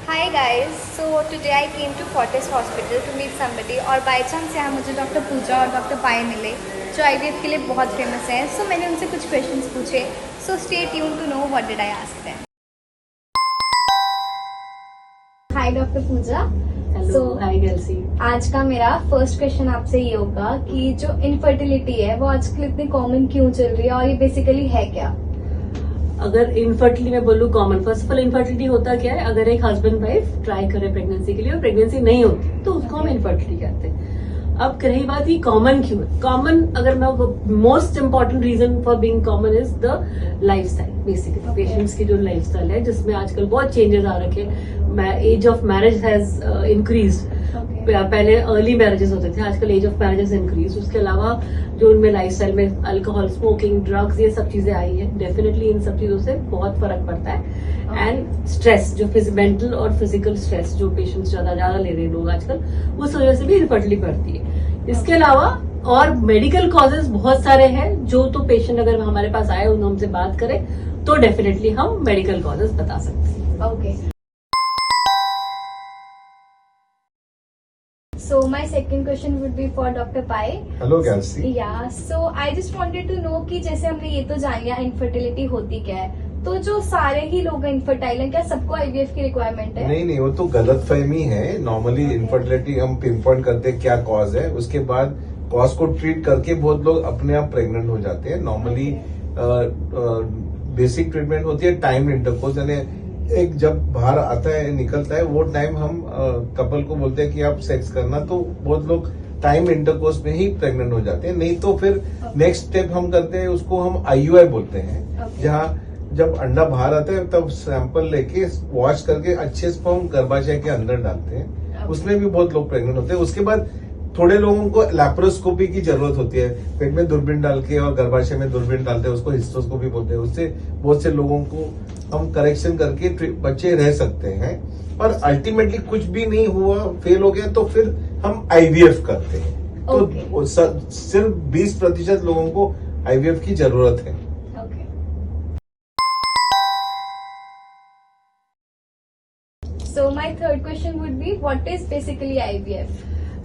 Hi guys, so today I came to Fortis Hospital to meet somebody और by chance यहाँ मुझे doctor पूजा और doctor पाए मिले जो IVF के लिए बहुत फेमस हैं. सो मैंने उनसे कुछ क्वेश्चंस पूछे. So stay tune to know what did I ask them. Hi doctor Pooja. Hello. Hi गेल्सी. आज का मेरा फर्स्ट क्वेश्चन आपसे ये होगा कि जो इनफर्टिलिटी है वो आजकल इतनी कॉमन क्यों चल रही है और ये बेसिकली है क्या? अगर इनफर्टिलिटी में बोलूँ common, first of all infertility होता क्या है? अगर एक हस्बैंड वाइफ ट्राई करे प्रेगनेंसी के लिए और प्रेगनेंसी नहीं होती तो उसको हम इनफर्टिलिटी कहते हैं. अब रही बात ये कॉमन क्यों है? कॉमन अगर मैं most important reason for being common is the lifestyle. Basically patients की जो लाइफस्टाइल है जिसमें आजकल बहुत चेंजेस आ रखे. Age of marriage has increase. पहले अर्ली मैरिजेस होते थे, आजकल एज ऑफ मैरिजेस इंक्रीज. उसके अलावा जो उनमें लाइफस्टाइल में अल्कोहल, स्मोकिंग, ड्रग्स, ये सब चीजें आई है. डेफिनेटली इन सब चीजों से बहुत फर्क पड़ता है. एंड स्ट्रेस, जो मेंटल और फिजिकल स्ट्रेस जो पेशेंट्स ज्यादा ले रहे हैं लोग आजकल, उस वजह से भी इनफर्टिलिटी बढ़ती है. इसके अलावा और मेडिकल कॉजेज बहुत सारे हैं जो तो पेशेंट अगर हमारे पास आए उन्हें हमसे बात करें तो डेफिनेटली हम मेडिकल कॉजेज बता सकते हैं. Okay. So my second question would be for Dr. Pai. Hello, Kelsey. Yeah. So I just wanted to know कि जैसे हमने ये तो जान लिया इनफर्टिलिटी होती क्या है, तो जो सारे ही लोग इनफर्टाइल हैं, क्या सबको IVF की रिक्वायरमेंट है? नहीं, वो तो गलत फहमी है. नॉर्मली इनफर्टिलिटी हम पिन पॉइंट करते हैं क्या कॉज है, उसके बाद कॉज को ट्रीट करके बहुत लोग अपने आप प्रेग्नेंट हो जाते हैं. नॉर्मली बेसिक ट्रीटमेंट होती है टाइम इंटरकोर्स, यानी एक जब बाहर आता है निकलता है वो टाइम हम कपल को बोलते हैं कि आप सेक्स करना, तो बहुत लोग टाइम इंटरकोर्स में ही प्रेग्नेंट हो जाते हैं. नहीं तो फिर नेक्स्ट स्टेप हम करते हैं, उसको हम IUI बोलते हैं. जहाँ जब अंडा बाहर आता है तब सैंपल लेके वॉश करके अच्छे स्पर्म गर्भाशय के अंदर डालते हैं. उसमें भी बहुत लोग प्रेग्नेंट होते हैं. उसके बाद थोड़े लोगों को लैप्रोस्कोपी की जरूरत होती है. पेट में दूरबीन डाल के और गर्भाशय में दूरबीन डालते हैं, उसको हिस्टोस्कोपी बोलते हैं. उससे बहुत से लोगों को हम करेक्शन करके बच्चे रह सकते हैं. पर अल्टीमेटली कुछ भी नहीं हुआ, फेल हो गया, तो फिर हम IVF करते हैं. तो सिर्फ 20% लोगों को IVF की जरूरत है. So my third question would be, what is basically IVF?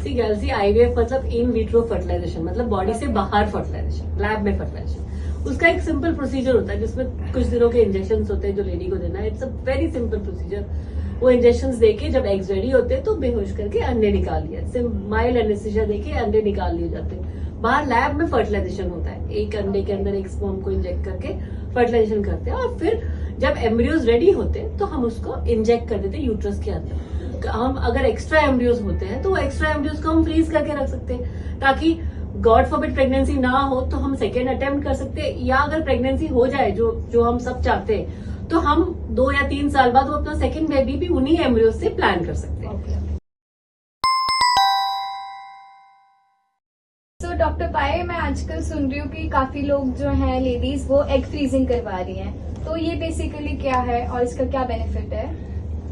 C गर्ल्सी, IVF मतलब इन विट्रो फर्टिलाइजेशन, मतलब बॉडी से बाहर फर्टिलाइजेशन, लैब में फर्टिलाइजेशन. उसका एक सिंपल प्रोसीजर होता है जिसमें कुछ दिनों के इंजेक्शन होते हैं जो लेडी को देना है. It's a very simple procedure. वो इंजेक्शन देके जब एग्स रेडी होते हैं तो बेहोश करके अंडे निकाल लिया. माइल्ड एनेस्थीसिया देके अंडे निकाल लिए जाते हैं. बाहर लैब में फर्टिलाइजेशन होता है. एक अंडे के अंदर एक स्पर्म को इंजेक्ट करके फर्टिलाइजेशन करते हैं और फिर जब एम्ब्रियोज रेडी होते हैं तो हम उसको इंजेक्ट कर देते हैं यूट्रस के अंदर. हम अगर एक्स्ट्रा एम्ब्रियोज होते हैं तो वो एक्स्ट्रा एम्ब्रियोज को हम फ्रीज करके रख सकते हैं ताकि गॉड फॉरबिड प्रेगनेंसी ना हो तो हम सेकेंड अटेम्प्ट कर सकते हैं. या अगर प्रेगनेंसी हो जाए जो हम सब चाहते हैं तो हम 2 या 3 साल बाद वो अपना सेकेंड बेबी भी उन्हीं एम्ब्रियोज से प्लान कर सकते हैं. तो डॉक्टर पाए, मैं आजकल सुन रही हूँ कि काफी लोग जो हैं लेडीज वो एग फ्रीजिंग करवा रही हैं, तो ये बेसिकली क्या है और इसका क्या बेनिफिट है?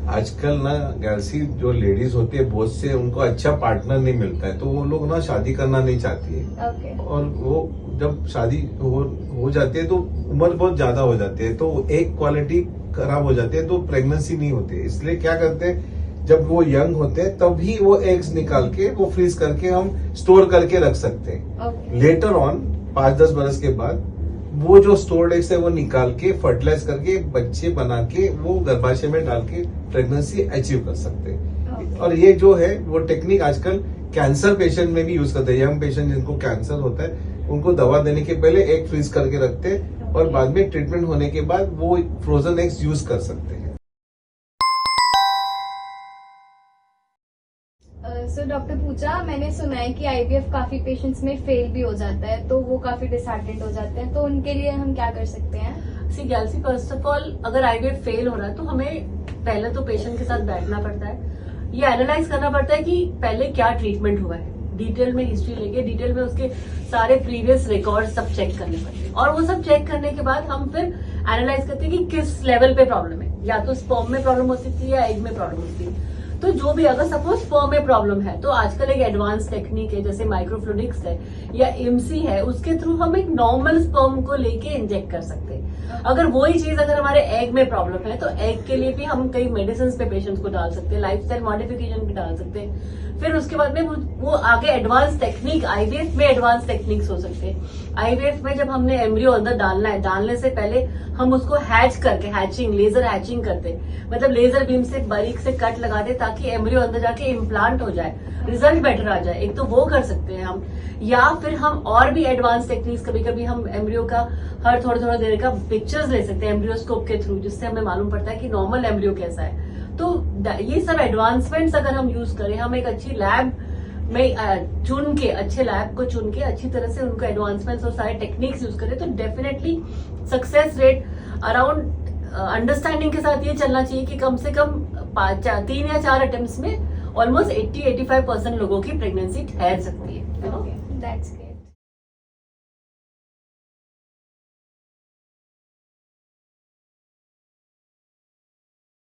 आजकल ना गैल्सी, जो लेडीज होती है बहुत से उनको अच्छा पार्टनर नहीं मिलता है तो वो लोग ना शादी करना नहीं चाहती है. और वो जब शादी हो जाती है तो उम्र बहुत ज्यादा हो जाती है तो एक क्वालिटी खराब हो जाती है तो प्रेगनेंसी नहीं होती है. इसलिए क्या करते हैं, जब वो यंग होते हैं तभी वो एग्स निकाल के वो फ्रीज करके हम स्टोर करके रख सकते हैं. लेटर ऑन 5-10 बरस के बाद वो जो स्टोर्ड एग्स है वो निकाल के फर्टिलाइज करके बच्चे बना के वो गर्भाशय में डाल के प्रेगनेंसी अचीव कर सकते हैं. और ये जो है वो टेक्निक आजकल कैंसर पेशेंट में भी यूज करते हैं. यंग पेशेंट जिनको कैंसर होता है उनको दवा देने के पहले एग फ्रीज करके रखते हैं और बाद में ट्रीटमेंट होने के बाद वो फ्रोजन एग्स यूज कर सकते हैं. सो डॉक्टर पूजा, मैंने सुना है कि IVF काफी पेशेंट्स में फेल भी हो जाता है तो वो काफी डिसहार्टेंड हो जाते हैं, तो उनके लिए हम क्या कर सकते हैं? सी गैल्सी, फर्स्ट ऑफ ऑल अगर IVF फेल हो रहा है तो हमें पहले तो पेशेंट के साथ बैठना पड़ता है. ये एनालाइज करना पड़ता है कि पहले क्या ट्रीटमेंट हुआ है. डिटेल में हिस्ट्री लेके डिटेल में उसके सारे प्रीवियस रिकॉर्ड सब चेक करने पड़ते हैं और वो सब चेक करने के बाद हम फिर एनालाइज करते हैं कि किस लेवल पे प्रॉब्लम है. या तो स्पर्म में प्रॉब्लम हो सकती है या एग में प्रॉब्लम हो सकती है. तो जो भी, अगर सपोज स्पर्म में प्रॉब्लम है तो आजकल एक एडवांस टेक्निक है जैसे माइक्रोफ्लूडिक्स है या IMSI है, उसके थ्रू हम एक नॉर्मल स्पर्म को लेके इंजेक्ट कर सकते हैं. अगर वही चीज अगर हमारे एग में प्रॉब्लम है तो एग के लिए भी हम कई मेडिसिन पे पेशेंट्स को डाल सकते हैं, लाइफस्टाइल मॉडिफिकेशन भी डाल सकते हैं। फिर उसके बाद में वो आगे एडवांस टेक्निक, आईवीएफ में एडवांस टेक्निक्स हो सकते हैं। आईवीएफ में जब हमने एम्ब्रियो अंदर डालना है, डालने से पहले हम उसको हैच करके, हैचिंग, लेजर हैचिंग करते, मतलब लेजर बीम से बारीक से कट लगाते ताकि एम्ब्रियो अंदर जाके इम्प्लांट हो जाए, रिजल्ट बेटर आ जाए। एक तो वो कर सकते हैं हम, या फिर हम और भी एडवांस टेक्निक्स, कभी कभी हम एम्ब्रियो का हर थोड़ा देर का पिक्चर्स ले सकते हैं एम्ब्रियोस्कोप के थ्रू, जिससे हमें मालूम पड़ता है कि नॉर्मल एम्ब्रियो कैसा है। तो ये सब एडवांसमेंट्स अगर हम यूज करें, हम एक अच्छी लैब में चुन के, अच्छे लैब को चुन के अच्छी तरह से उनको एडवांसमेंट्स और सारे टेक्निक्स यूज करें, तो definitely success rate around understanding के साथ ये चलना चाहिए कि कम से कम 3 या 4 अटेम्प्ट्स में ऑलमोस्ट 80-85% लोगों की प्रेगनेंसी ठहर सकती है। दैट्स